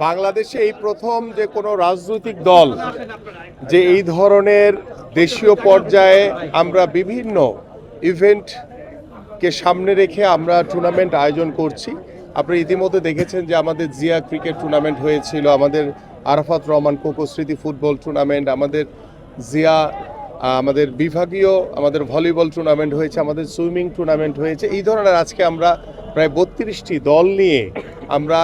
বাংলাদেশে এই প্রথম যে কোনো রাজনৈতিক দল যে এই ধরনের দেশীয় পর্যায়ে আমরা বিভিন্ন ইভেন্টকে সামনে রেখে আমরা টুর্নামেন্ট আয়োজন করছি। আপনি ইতিমধ্যে দেখেছেন যে আমাদের জিয়া ক্রিকেট টুর্নামেন্ট হয়েছিল, আমাদের আরাফাত রহমান কোকো স্মৃতি ফুটবল টুর্নামেন্ট, আমাদের জিয়া আমাদের বিভাগীয় আমাদের ভলিবল টুর্নামেন্ট হয়েছে, আমাদের সুইমিং টুর্নামেন্ট হয়েছে। এই ধরনের আজকে আমরা প্রায় 32টি দল নিয়ে আমরা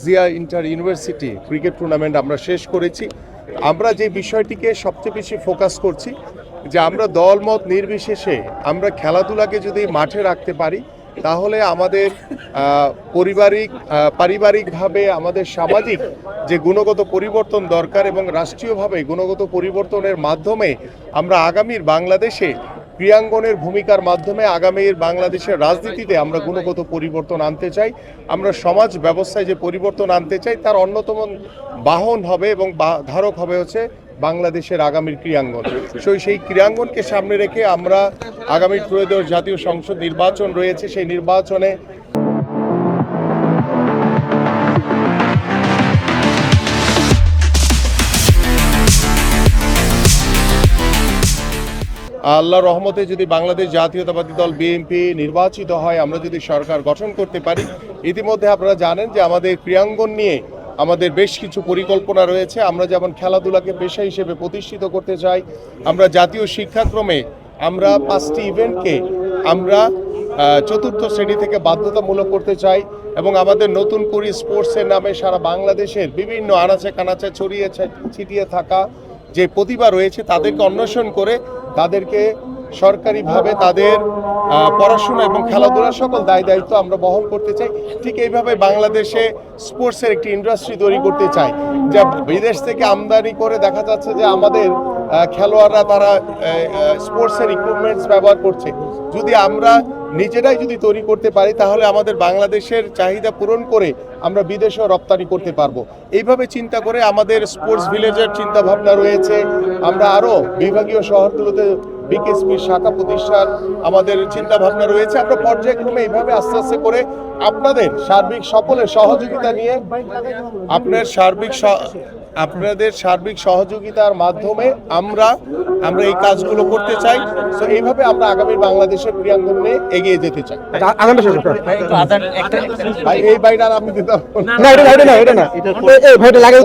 Zia inter university cricket tournament আমরা শেষ করেছি। আমরা যে বিষয়টিকে সবচেয়ে বেশি ফোকাস করছি যে আমরা দলমত নির্বিশেষে আমরা খেলাধুলাকে যদি মাঠে রাখতে পারি তাহলে আমাদের পারিবারিকভাবে আমাদের সামাজিক যে গুণগত পরিবর্তন দরকার এবং রাষ্ট্রীয়ভাবে গুণগত পরিবর্তনের মাধ্যমে আমরা আগামীর বাংলাদেশে ক্রীড়াঙ্গনের ভূমিকার মাধ্যমে আগামীর বাংলাদেশের রাজনীতিতে আমরা গুণগত পরিবর্তন আনতে চাই। আমরা সমাজ ব্যবস্থায় যে পরিবর্তন আনতে চাই তার অন্যতম বাহন হবে এবং ধারক হবে হচ্ছে বাংলাদেশের আগামীর ক্রীড়াঙ্গন। সেই ক্রীড়াঙ্গনকে সামনে রেখে আমরা আগামী ত্রয়োদশ জাতীয় সংসদ নির্বাচন রয়েছে, সেই নির্বাচনে আল্লাহর রহমতে যদি বাংলাদেশ জাতীয়তাবাদী দল বিএনপি নির্বাচিত হয়, আমরা যদি সরকার গঠন করতে পারি, ইতিমধ্যে আপনারা জানেন যে আমাদের ক্রীড়াঙ্গন নিয়ে আমাদের বেশ কিছু পরিকল্পনা রয়েছে। আমরা যেমন খেলাধুলাকে পেশা হিসেবে প্রতিষ্ঠিত করতে চাই, আমরা জাতীয় শিক্ষাক্রমে আমরা 5টি ইভেন্টকে আমরা চতুর্থ শ্রেণী থেকে বাধ্যতামূলক করতে চাই এবং আমাদের নতুন করে স্পোর্টসের নামে সারা বাংলাদেশের বিভিন্ন আনাচে কানাচে ছড়িয়ে ছিটিয়ে থাকা যে প্রতিভা রয়েছে তাদেরকে অন্বেষণ করে তাদেরকে সরকারিভাবে তাদের পড়াশোনা এবং খেলাধুলার সকল দায়িত্ব আমরা বহন করতে চাই। ঠিক এইভাবে বাংলাদেশে স্পোর্টসের একটি ইন্ডাস্ট্রি তৈরি করতে চাই, যা বিদেশ থেকে আমদানি করে দেখা যাচ্ছে যে আমাদের খেলোয়াড়রা তারা স্পোর্টসের ইকুইপমেন্টস ব্যবহার করছে। যদি আমরা নিজেরাই যদি তৈরি করতে পারি তাহলে আমাদের বাংলাদেশের চাহিদা পূরণ করে আমরা বিদেশেও রপ্তানি করতে পারবো। এইভাবে চিন্তা করে আমাদের স্পোর্টস ভিলেজের চিন্তা ভাবনা রয়েছে। আমরা আরও বিভাগীয় শহরগুলোতে বিকেএসপির শাখা প্রতিষ্ঠান আমাদের চিন্তা ভাবনা রয়েছে। আমরা পর্যায়ক্রমে এইভাবে আস্তে আস্তে করে আপনাদের সার্বিক সকলের সহযোগিতা নিয়ে আপনাদের সার্বিক সহযোগিতার মাধ্যমে আমরা এই কাজগুলো করতে চাই। তো এইভাবে আমরা আগামী বাংলাদেশের ক্রীড়াঙ্গন নিয়ে এগিয়ে যেতে চাই। ভাই এই বাইরে আমি দিতাম না, এটা না, এটা না, এটা ভাইটা লাগে